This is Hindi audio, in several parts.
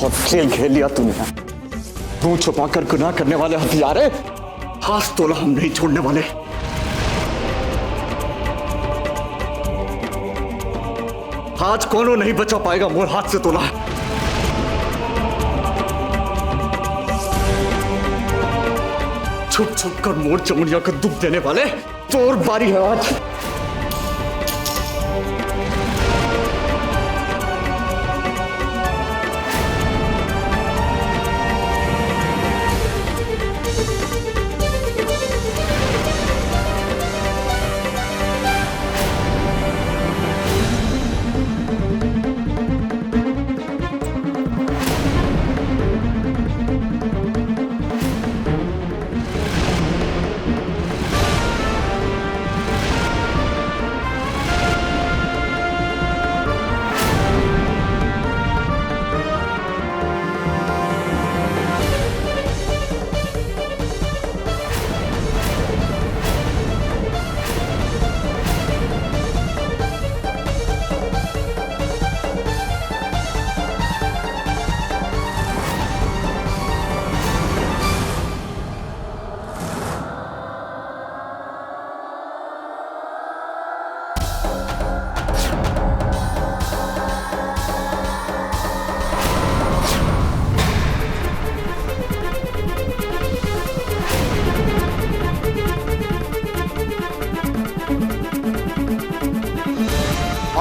बहुत खेल खेल लिया तूने। मुंह छुपाकर गुनाह करने वाले हथियारे हाथ तोला हम नहीं छोड़ने वाले। आज कौनों नहीं बचा पाएगा मोर हाथ से तोला। छुप छुप कर मोर चमुड़िया को दुख देने वाले चोर बारी है आज।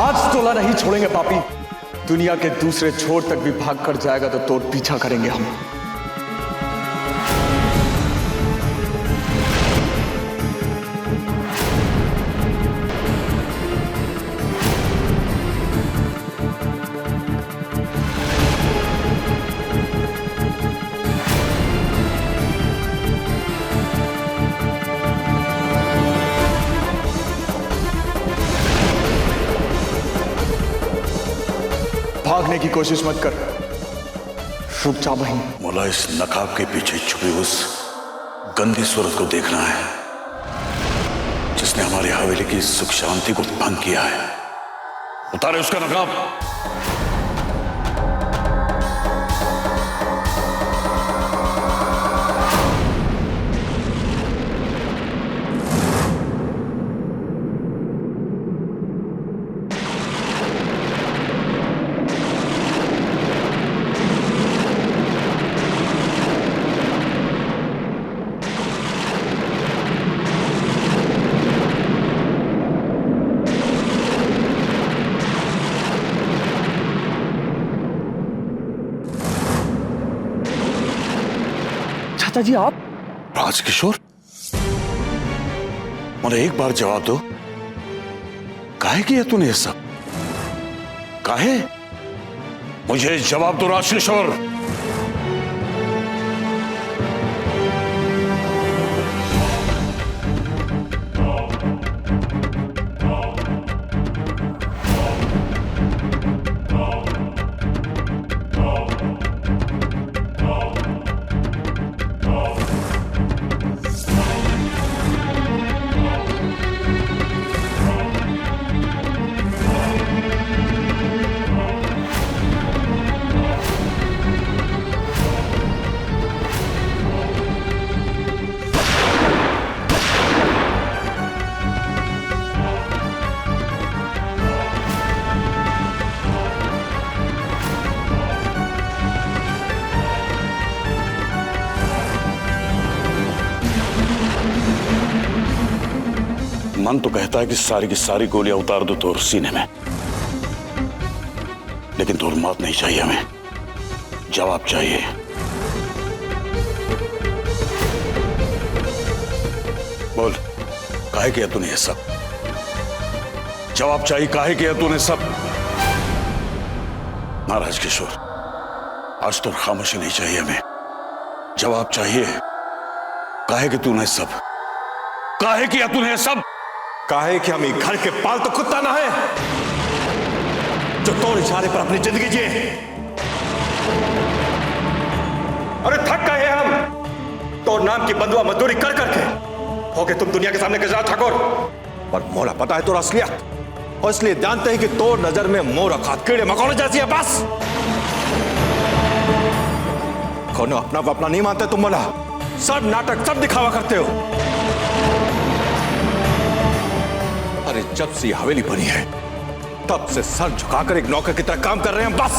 आज तोला नहीं छोड़ेंगे पापी। दुनिया के दूसरे छोर तक भी भाग कर जाएगा तो तोड़ पीछा करेंगे हम। भागने की कोशिश मत कर, रुक जा वहीं। मौला, इस नकाब के पीछे छुपी उस गंदी सूरत को देखना है जिसने हमारी हवेली की सुख शांति को भंग किया है। उतारे उसका नकाब। चाचा जी आप? राजकिशोर, मुझे एक बार जवाब दो, काहे किया तूने ये सब? काहे? मुझे जवाब दो राजकिशोर। मन तो कहता है कि सारी की सारी गोलियां उतार दो तोर सीने में, लेकिन तोर मौत नहीं चाहिए। हमें जवाब चाहिए। बोल, काहे किया तूने ये सब? जवाब चाहिए, काहे किया तूने सब? महाराज किशोर, आज तो खामोशी नहीं चाहिए हमें, जवाब चाहिए। काहे कि तूने सब? काहे किया तूने सब? काहे कि हम घर के पालतू कुत्ता ना है जो तोड़ इशारे पर अपनी जिंदगी जिए। अरे थक गए हम तो नाम की बंधुआ मजदूरी कर करके। हो गए तुम दुनिया के सामने गजराज ठाकुर, पर मोरा पता है तोरा असलियत, और इसलिए जानते हैं कि तोड़ नजर में मोर अखात कीड़े मकोड़े जैसी है। बस कौन अपना अपना नहीं मानते तुम? बोला सब नाटक, सब दिखावा करते हो। अरे जब से हवेली बनी है तब से सर झुकाकर एक नौकर की तरह काम कर रहे हैं बस।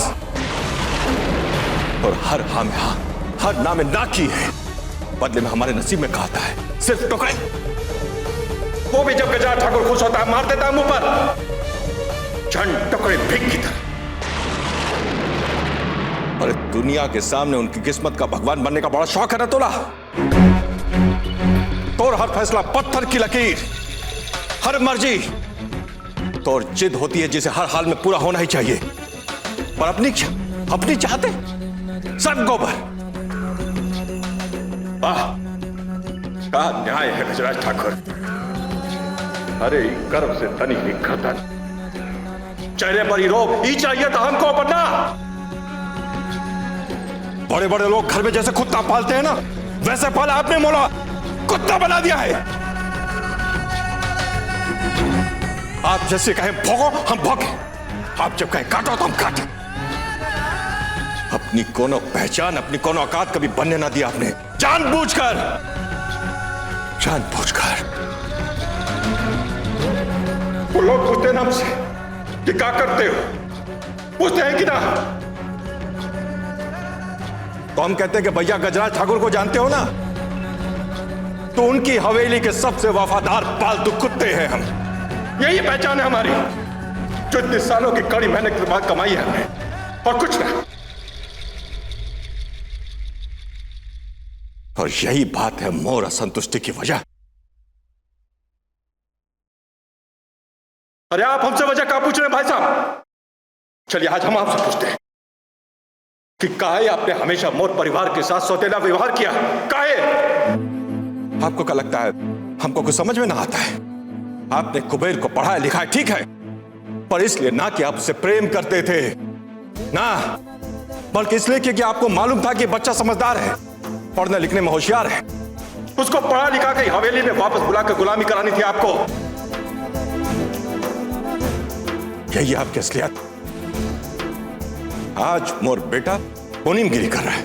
और हर हाँ में हाँ, हर ना में ना की है। बदले में हमारे नसीब में कहा है सिर्फ टुकड़े। वो भी जब गजराज ठाकुर खुश होता है मार देता है मुंह पर, झंड टुकड़े भीख की तरह। अरे दुनिया के सामने उनकी किस्मत का भगवान बनने का बड़ा शौक है ना तोला? तोर हर फैसला पत्थर की लकीर, हर मर्जी तोर जिद होती है जिसे हर हाल में पूरा होना ही चाहिए। पर अपनी चाहते सब गोबर। वाह क्या न्याय है गजराज ठाकुर। अरे गर्व से तनी ही गर्दन, चेहरे पर ही रोब ही चाहिए था हमको बनना। बड़े बड़े लोग घर में जैसे कुत्ता पालते हैं ना, वैसे पाला आपने मोला कुत्ता बना दिया है। आप जैसे कहें भोगो हम भोगे, आप जब कहें काटो तो हम काटें। अपनी कोनो पहचान, अपनी कोनो औकात कभी बनने ना दिया आपने, जानबूझकर। वो लोग पूछते हैं ना हमसे कि क्या करते हो, पूछते हैं कि ना, तो हम कहते हैं कि भैया गजराज ठाकुर को जानते हो ना, तो उनकी हवेली के सबसे वफादार पालतू कुत्ते हैं हम। यही पहचान है हमारी, जो इतने सालों की कड़ी मेहनत के बाद कमाई है हमने, और कुछ ना। और यही बात है मोर असंतुष्टि की वजह। अरे आप हमसे वजह क्या पूछ रहे हैं भाई साहब? चलिए आज हम आपसे पूछते हैं कि काहे आपने हमेशा मोर परिवार के साथ सौतेला व्यवहार किया? काहे? आपको क्या लगता है हमको कुछ समझ में ना आता है? आपने कुबेर को पढ़ाया लिखा ठीक है, पर इसलिए ना कि आपसे प्रेम करते थे, ना बल्कि इसलिए कि आपको मालूम था कि बच्चा समझदार है, पढ़ने लिखने में होशियार है। उसको पढ़ा लिखा के हवेली में वापस बुलाकर गुलामी करानी थी आपको। यही आपकी असलियत। आज मोर बेटा मुनीमगिरी कर रहा है।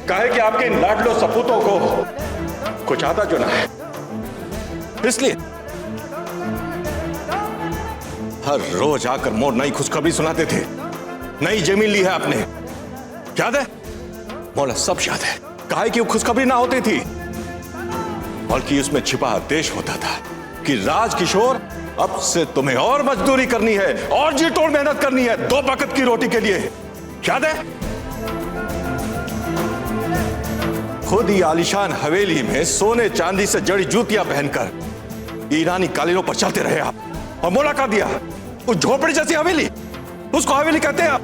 काहे कि आपके इन लाडलो सपूतों को कुछ आता जो ना है, इसलिए हर रोज आकर मोर नई खुशखबरी सुनाते थे। नई जमीन ली है आपने, याद है? मोला सब याद है। काहे कि वो खुशखबरी ना होती थी, बल्कि उसमें छिपा आदेश होता था कि राजकिशोर अब से तुम्हें और मजदूरी करनी है और जी तोड़ मेहनत करनी है 2 वक्त की रोटी के लिए। याद है? खुद ही आलीशान हवेली में सोने चांदी से जड़ी जूतियां पहनकर ईरानी कालीनों पर चलते रहे आप, और मोला कर दिया उस झोपड़ी जैसी हवेली, उसको हवेली कहते हैं आप।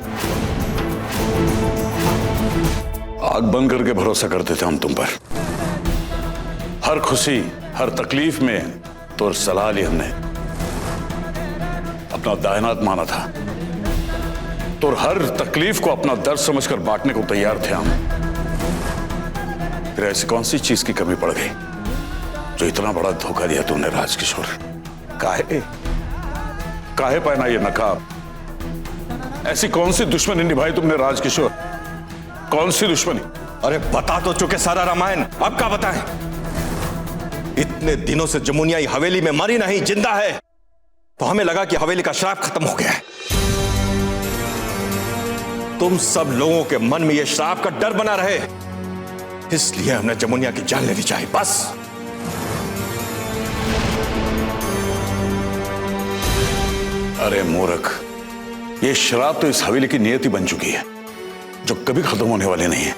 आग बंद करके भरोसा करते थे हम तुम पर। हर खुशी हर तकलीफ में तो सलाह ली हमने, अपना दायनात माना था, तो हर तकलीफ को अपना दर्द समझकर बांटने को तैयार थे हम। फिर ऐसी कौन सी चीज की कमी पड़ गई जो इतना बड़ा धोखा दिया तुमने राजकिशोर? काहे पहना ये नकाब? ऐसी कौन सी दुश्मनी निभाई तुमने राजकिशोर? कौन सी दुश्मनी? अरे बता तो चुके सारा रामायण, अब क्या बताएं? इतने दिनों से जमुनिया हवेली में मरी नहीं जिंदा है, तो हमें लगा कि हवेली का श्राप खत्म हो गया है। तुम सब लोगों के मन में यह श्राप का डर बना रहे, इसलिए हमने जमुनिया की जान लेनी चाहिए बस। अरे मूर्ख, ये श्राप तो इस हवेली की नियति बन चुकी है, जो कभी खत्म होने वाली नहीं है।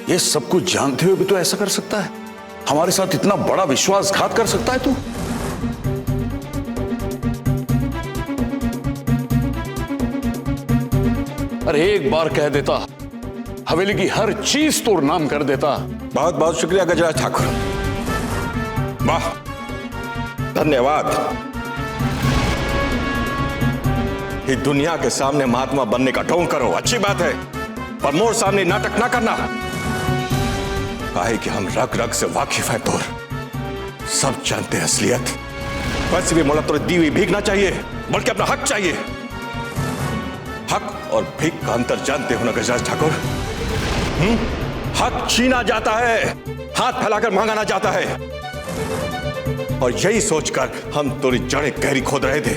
ये सब कुछ जानते हुए भी तो ऐसा कर सकता है? हमारे साथ इतना बड़ा विश्वासघात कर सकता है तू? अरे एक बार कह देता, हवेली की हर चीज तोड़ नाम कर देता। बहुत बहुत शुक्रिया गजराज ठाकुर, वाह धन्यवाद। ये दुनिया के सामने महात्मा बनने का ढोंग करो, अच्छी बात है, पर मोर सामने नाटक ना करना। काहे कि हम रग रग से वाकिफ हैं तोर, सब जानते हैं असलियत। वैसे भी मोला तो दी हुई भीख ना चाहिए, बल्कि अपना हक चाहिए। हक और भीख का अंतर जानते हो ना गजराज ठाकुर? हक छीना जाता है, हाथ फैलाकर मांगा ना जाता है। और यही सोचकर हम तेरी जड़ें गहरी खोद रहे थे।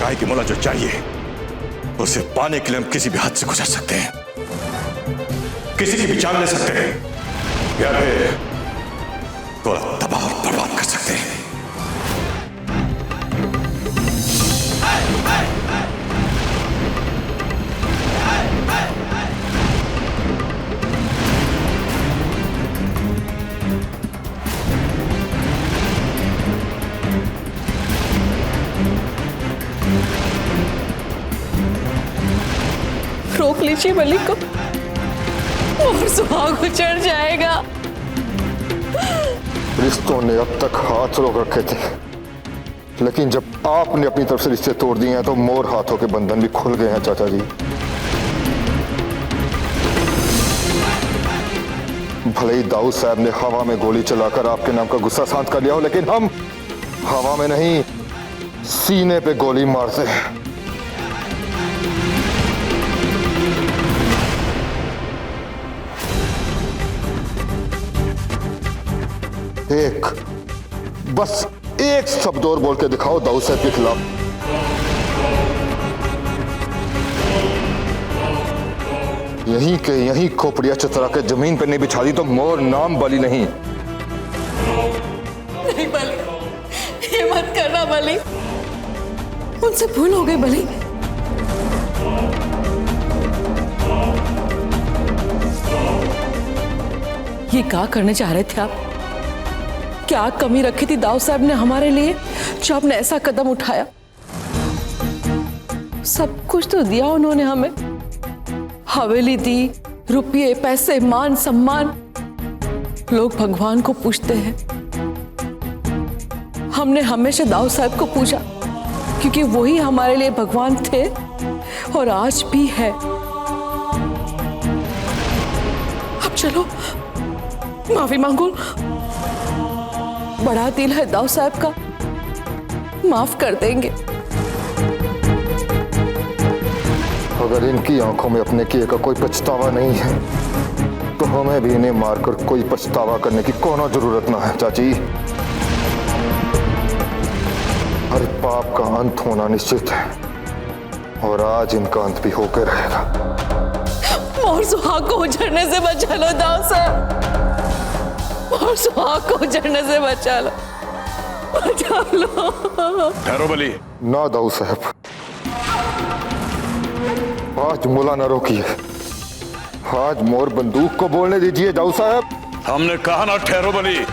गाय की मोला जो चाहिए उसे पाने के लिए हम किसी भी हद से गुजर सकते हैं, किसी की भी जान ले सकते हैं, या फिर थोड़ा तबाह और बर्बाद कर सकते हैं। रोक लीजिए बलि को, और सुहाग उचड़ जाएगा। रिश्तों ने अब तक हाथ रोक रखे थे, लेकिन जब आपने अपनी तरफ से रिश्ते तोड़ दिए हैं तो मोर हाथों के बंधन भी खुल गए हैं चाचा जी। भले ही दाऊद साहब ने हवा में गोली चलाकर आपके नाम का गुस्सा शांत कर लिया हो, लेकिन हम हवा में नहीं, सीने पे गोली मारते हैं। बस एक शब्द और बोल के दिखाओ दाऊद साहब के खिलाफ। यहीं के यहीं खोपड़िया चतरा के जमीन पर नहीं बिछा दी तो मोर नाम बलि नहीं। नहीं बलि, ये मत करना बलि, उनसे भूल हो गई बलि। ये क्या करने चाह रहे थे आप? क्या कमी रखी थी दाऊद साहब ने हमारे लिए जो आपने ऐसा कदम उठाया? सब कुछ तो दिया उन्होंने हमें, हवेली दी, रुपये, पैसे, मान सम्मान। लोग भगवान को पूछते हैं, हमने हमेशा दाऊद साहब को पूछा क्योंकि वही हमारे लिए भगवान थे और आज भी है। अब चलो माफी मांगो, बड़ा दिल है दाऊद साहब का, माफ कर देंगे। अगर इनकी आंखों में अपने किए का कोई पछतावा नहीं है तो हमें भी इन्हें मारकर कोई पछतावा करने की कोनो जरूरत ना है चाची। हर पाप का अंत होना निश्चित है और आज इनका अंत भी होकर रहेगा। और सुहाग को उजड़ने से बचा लो दाऊद साहब, और सुहाग को उजड़ने से बचा लो, बचा लो। ठहरो बलि। ना दाऊद साहब, आज मुला ना रोकिए, आज मोर बंदूक को बोलने दीजिए दाऊद साहब। हमने कहा ना ठहरो बलि।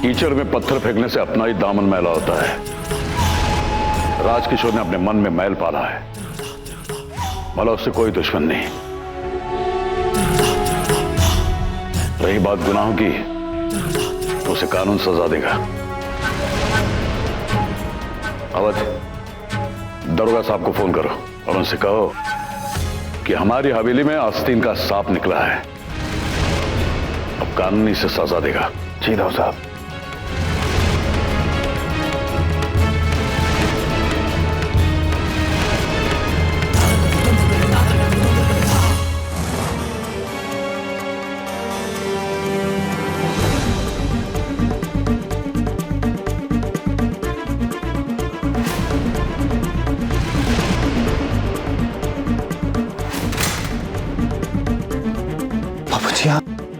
कीचड़ में पत्थर फेंकने से अपना ही दामन मैला होता है। राजकिशोर ने अपने मन में मैल पाला है, भला उससे कोई दुश्मन नहीं। रही बात गुनाहों की तो उसे कानून सजा देगा। अवध, दरोगा साहब को फोन करो और उनसे कहो कि हमारी हवेली में आस्तीन का सांप निकला है, अब कानूनी से सजा देगा। जी दरोगा साहब।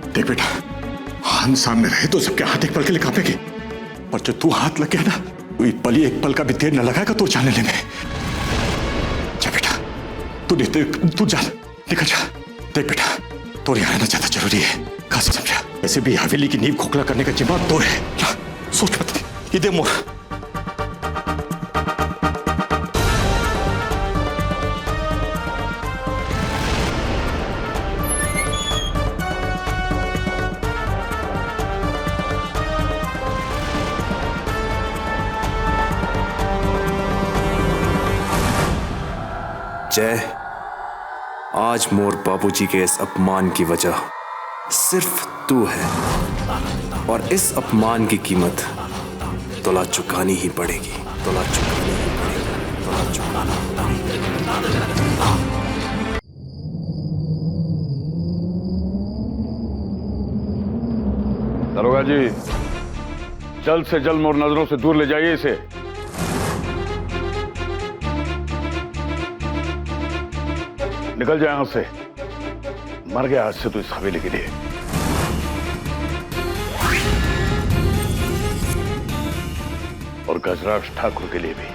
देख बेटा, हम सामने रहे तो सबके हाथ एक पल के लिए कांपेंगे, पर जो तू हाथ लग गया ना, वही पल एक पल का भी देर न लगाएगा तो जाने लेने। जा बेटा, तू जा, निकल जा। देख बेटा, तो यहाँ रहना ज्यादा जरूरी है, खास समझा। वैसे भी हवेली की नींव खोखला करने का जिम्मा तो है। सोच मत, ये दे मोर। जय, आज मोर बाबूजी के इस अपमान की वजह सिर्फ तू है और इस अपमान की कीमत तोला चुकानी ही पड़ेगी, तोला चुकानी ही पड़ेगी, तोला चुकानी ही पड़ेगी। दरोगा जी, जल्द से जल्द मोर नजरों से दूर ले जाइए इसे। निकल जाए यहां से, मर गया आज से तो इस हवेली के लिए। और गजराज ठाकुर के लिए भी।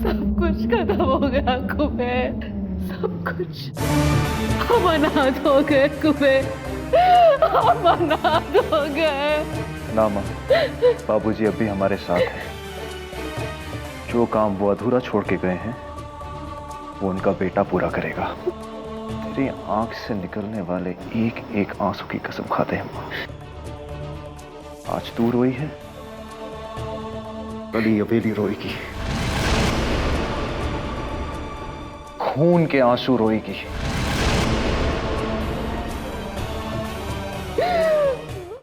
सब कुछ खत्म हो गया कुबेर, सब कुछ हम अनाथ हो गए कुबेर, हम अनाथ हो गए। ना माँ, बाबूजी अभी हमारे साथ हैं। जो काम वो अधूरा छोड़ के गए हैं वो उनका बेटा पूरा करेगा। तेरी आंख से निकलने वाले एक एक आंसू की कसम खाते हैं माँ। आज तू रोई है, कल ही हवेली रोएगी, खून के आंसू रोएगी।